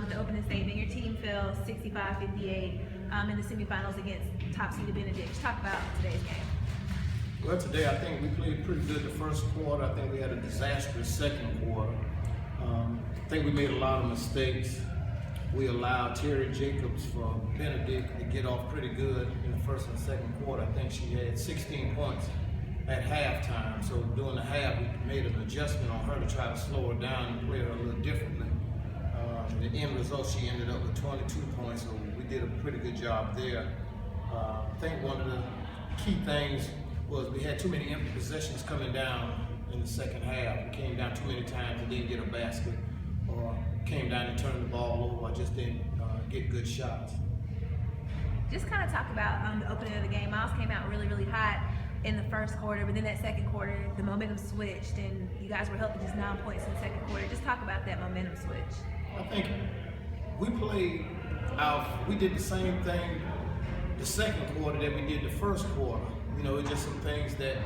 the opening statement. Your team fell 65-58 in the semifinals against top seeded Benedict. Just talk about today's game. Well, today I think we played pretty good the first quarter. I think we had a disastrous second quarter. I think we made a lot of mistakes. We allowed Terry Jacobs from Benedict to get off pretty good in the first and second quarter. I think she had 16 points at halftime. So during the half, we made an adjustment on her to try to slow her down and play her a little differently. The end result, she ended up with 22 points, so we did a pretty good job there. I think one of the key things was we had too many empty possessions coming down in the second half. We came down too many times and didn't get a basket, or came down and turned the ball over, or just didn't get good shots. Just kind of talk about the opening of the game. Miles came out really hot in the first quarter, but then that second quarter, the momentum switched, and you guys were held to just 9 points in the second quarter. Just talk about that momentum switch. I think we did the same thing the second quarter that we did the first quarter. You know, it's just some things that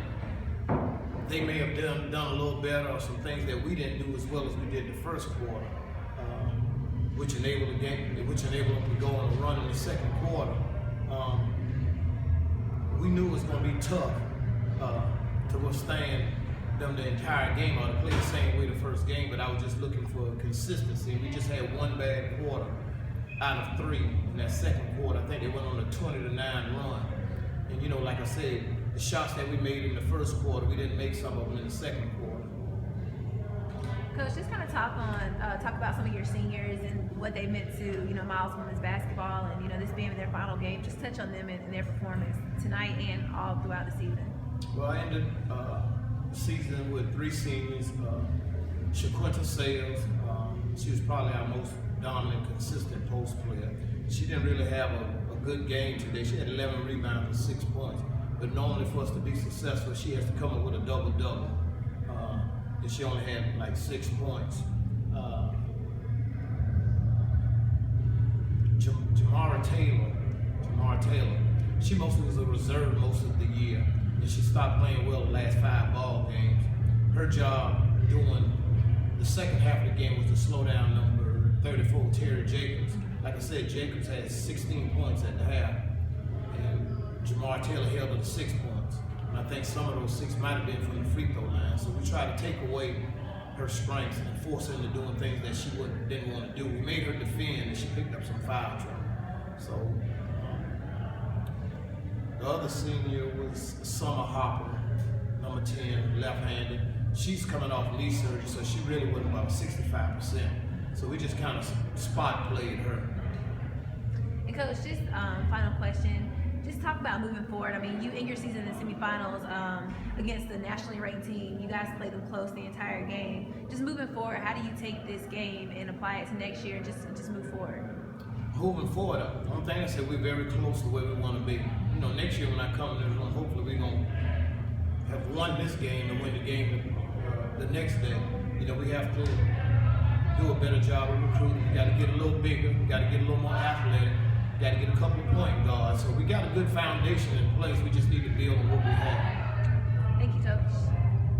they may have done a little better, or some things that we didn't do as well as we did the first quarter, which enabled them to go on a run in the second quarter. We knew it was going to be tough to withstand them the entire game, or to play the same way the first game, but I was just looking for consistency. We just had one bad quarter out of 3 in that second quarter. I think they went on a 20-9 run. And you know, like I said, the shots that we made in the first quarter, we didn't make some of them in the second quarter. Coach, just kind of talk about some of your seniors and what they meant to, you know, Miles women's basketball, and, you know, this being their final game. Just touch on them and their performance tonight and all throughout the season. Well, I ended the season with 3 seniors. Shaquinta Sales, she was probably our most dominant, consistent post player. She didn't really have a good game today. She had 11 rebounds and 6 points. But normally for us to be successful, she has to come up with a double-double. And she only had like 6 points. Jamara Taylor, she mostly was a reserve most of the year. And she stopped playing well the last 5 ball games. Her job during the second half of the game was to slow down number 34, Terry Jacobs. Like I said, Jacobs had 16 points at the half, and Jamar Taylor held her to 6 points. And I think some of those 6 might have been from the free throw line. So we tried to take away her strengths and force her into doing things that she didn't want to do. We made her defend, and she picked up some foul trouble. So the other senior was Summer Hopper, number 10, left-handed. She's coming off knee surgery, so she really wasn't about 65%. So we just kind of spot played her. And Coach, just final question. Just talk about moving forward. I mean, you end your season in the semifinals against the nationally ranked team. You guys played them close the entire game. Just moving forward, how do you take this game and apply it to next year and just move forward? Moving forward, one thing I said, we're very close to where we want to be. You know, next year when I come in this room, hopefully we're going to have won this game and win the game the next day. You know, we have to do a better job of recruiting. We got to get a little bigger. We got to get a little more athletic. We got to get a couple of point guards. So we got a good foundation in place. We just need to build on what we have. Thank you, Coach.